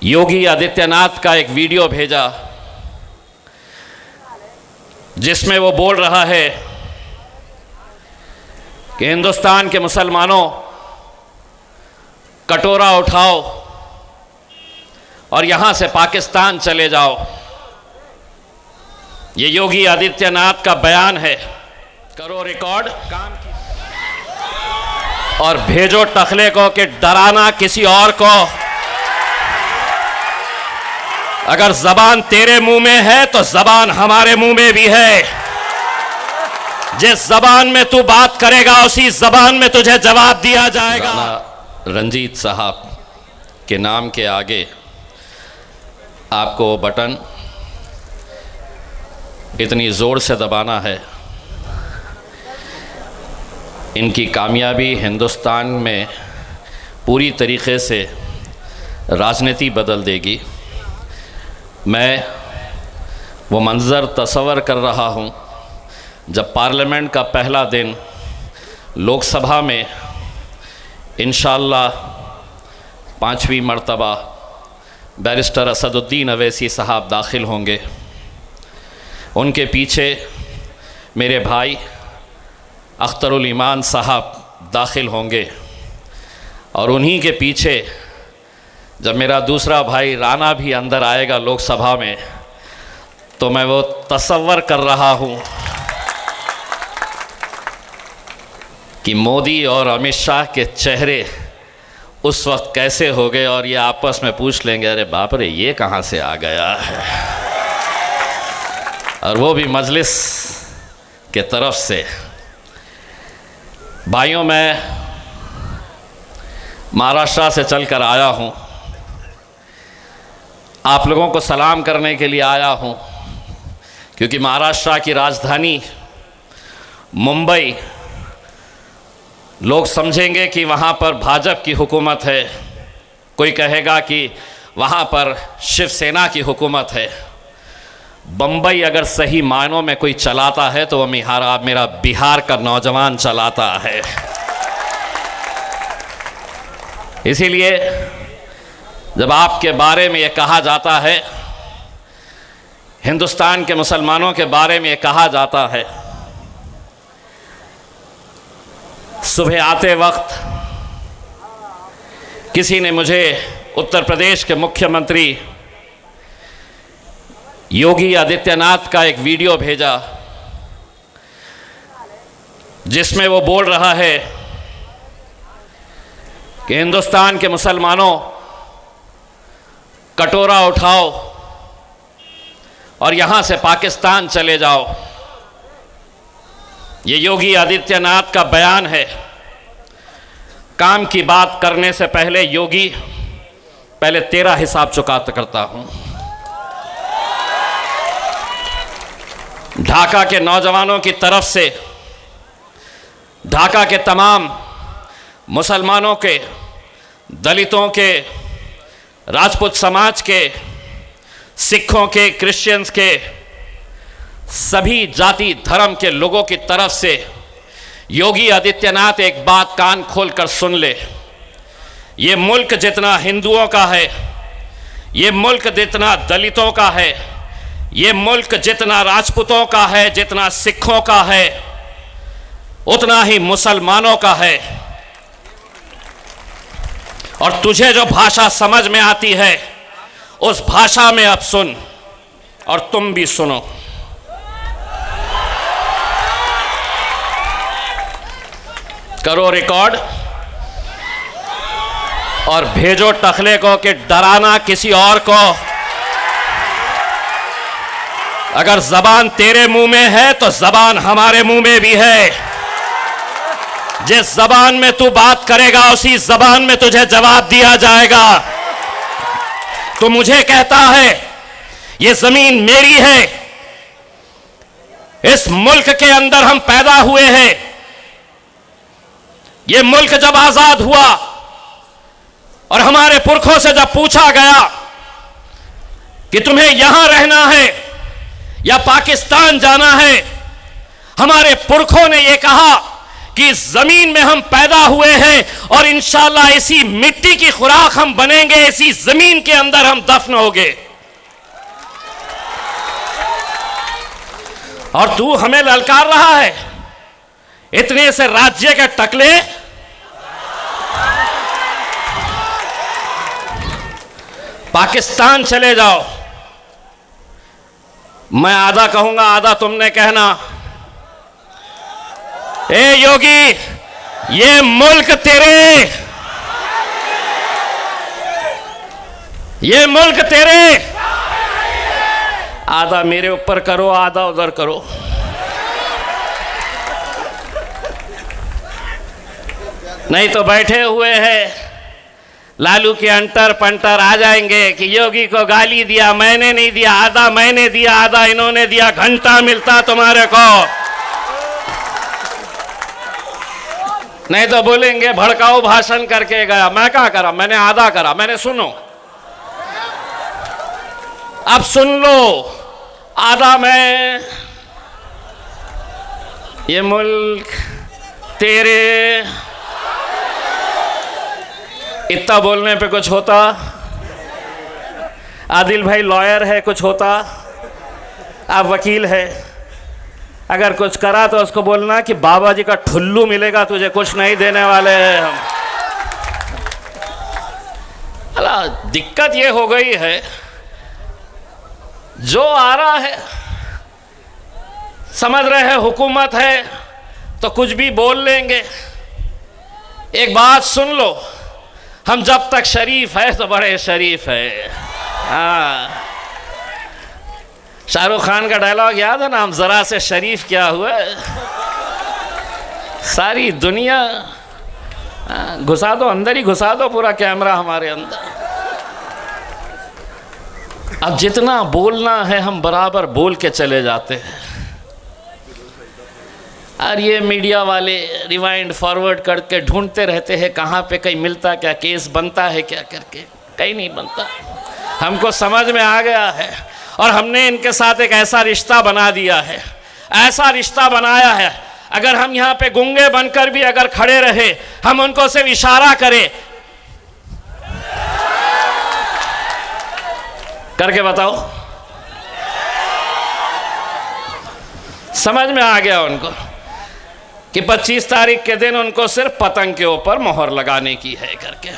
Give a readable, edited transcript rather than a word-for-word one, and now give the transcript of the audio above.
योगी आदित्यनाथ का एक वीडियो भेजा जिसमें वो बोल रहा है कि हिंदुस्तान के मुसलमानों, कटोरा उठाओ और यहां से पाकिस्तान चले जाओ। ये योगी आदित्यनाथ का बयान है। करो रिकॉर्ड और भेजो टखले को कि डराना किसी और को। अगर जबान तेरे मुंह में है तो जबान हमारे मुंह में भी है। जिस जबान में तू बात करेगा उसी जबान में तुझे जवाब दिया जाएगा। रंजीत साहब के नाम के आगे आपको वो बटन इतनी जोर से दबाना है, इनकी कामयाबी हिंदुस्तान में पूरी तरीके से राजनीति बदल देगी। मैं वो मंज़र तस्वर कर रहा हूँ जब पार्लियामेंट का पहला दिन लोकसभा में इंशाअल्लाह 5वीं मर्तबा बैरिस्टर असदुद्दीन अवैसी साहब दाखिल होंगे। उनके पीछे मेरे भाई अख्तरुल ईमान साहब दाखिल होंगे और उन्हीं के पीछे जब मेरा दूसरा भाई राना भी अंदर आएगा लोकसभा में, तो मैं वो तस्वर कर रहा हूँ कि मोदी और अमित शाह के चेहरे उस वक्त कैसे हो गए और ये आपस में पूछ लेंगे, अरे बाप रे ये कहाँ से आ गया है। और वो भी मजलिस के तरफ से। भाइयों, मैं महाराष्ट्र से चलकर आया हूँ, आप लोगों को सलाम करने के लिए आया हूँ, क्योंकि महाराष्ट्र की राजधानी मुंबई, लोग समझेंगे कि वहाँ पर भाजपा की हुकूमत है, कोई कहेगा कि वहाँ पर शिवसेना की हुकूमत है। बम्बई अगर सही मायनों में कोई चलाता है तो वो मेरा बिहार का नौजवान चलाता है। इसीलिए जब आपके बारे में ये कहा जाता है, हिंदुस्तान के मुसलमानों के बारे में ये कहा जाता है, सुबह आते वक्त किसी ने मुझे उत्तर प्रदेश के मुख्यमंत्री योगी आदित्यनाथ का एक वीडियो भेजा जिसमें वो बोल रहा है कि हिंदुस्तान के मुसलमानों, कटोरा उठाओ और यहां से पाकिस्तान चले जाओ। ये योगी आदित्यनाथ का बयान है। काम की बात करने से पहले योगी, पहले तेरा हिसाब चुकाता करता हूं। ढाका के नौजवानों की तरफ से, ढाका के तमाम मुसलमानों के, दलितों के, राजपूत समाज के, सिखों के, क्रिश्चियंस के, सभी जाति धर्म के लोगों की तरफ से योगी आदित्यनाथ एक बात कान खोलकर सुन ले। ये मुल्क जितना हिंदुओं का है, ये मुल्क जितना दलितों का है, ये मुल्क जितना राजपूतों का है, जितना सिखों का है, उतना ही मुसलमानों का है। और तुझे जो भाषा समझ में आती है उस भाषा में अब सुन और तुम भी सुनो। करो रिकॉर्ड और भेजो टखले को कि डराना किसी और को। अगर जबान तेरे मुंह में है तो जबान हमारे मुंह में भी है। जिस जबान में तू बात करेगा उसी जबान में तुझे जवाब दिया जाएगा। तो मुझे कहता है ये जमीन मेरी है, इस मुल्क के अंदर हम पैदा हुए हैं। ये मुल्क जब आजाद हुआ और हमारे पुरखों से जब पूछा गया कि तुम्हें यहां रहना है या पाकिस्तान जाना है, हमारे पुरखों ने यह कहा कि इस जमीन में हम पैदा हुए हैं और इंशाअल्लाह इसी मिट्टी की खुराक हम बनेंगे, इसी जमीन के अंदर हम दफन होंगे। और तू हमें ललकार रहा है इतने से राज्य के टकले। पाकिस्तान चले जाओ, मैं आधा कहूंगा आधा तुमने कहना। ए योगी, ये मुल्क तेरे, ये मुल्क तेरे। आधा मेरे ऊपर करो, आधा उधर करो। नहीं तो बैठे हुए हैं लालू के अंटर पंटर आ जाएंगे कि योगी को गाली दिया, मैंने नहीं दिया, आधा मैंने दिया, आधा इन्होंने दिया, घंटा मिलता तुम्हारे को। नहीं तो बोलेंगे भड़काऊ भाषण करके गया। मैं क्या करा, मैंने आधा करा, मैंने सुनो। अब सुन लो, आधा मैं, ये मुल्क तेरे। इतना बोलने पे कुछ होता? आदिल भाई लॉयर है, कुछ होता? आप वकील है, अगर कुछ करा तो उसको बोलना कि बाबा जी का ठुल्लू मिलेगा तुझे, कुछ नहीं देने वाले हैं हम। अला दिक्कत ये हो गई है, जो आ रहा है समझ रहे हैं हुकूमत है तो कुछ भी बोल लेंगे। एक बात सुन लो, हम जब तक शरीफ है तो बड़े शरीफ है। हाँ, शाहरुख खान का डायलॉग याद है ना, हम जरा से शरीफ क्या हुआ, सारी दुनिया घुसा दो अंदर ही, घुसा दो पूरा कैमरा हमारे अंदर। अब जितना बोलना है हम बराबर बोल के चले जाते हैं, और ये मीडिया वाले रिवाइंड फॉरवर्ड करके ढूंढते रहते हैं कहाँ पे कहीं मिलता क्या, केस बनता है क्या करके, कहीं नहीं बनता। हमको समझ में आ गया है और हमने इनके साथ एक ऐसा रिश्ता बना दिया है, ऐसा रिश्ता बनाया है, अगर हम यहाँ पे गूंगे बनकर भी अगर खड़े रहे, हम उनको सिर्फ इशारा करें, करके बताओ, समझ में आ गया उनको कि 25 तारीख के दिन उनको सिर्फ पतंग के ऊपर मोहर लगाने की है करके।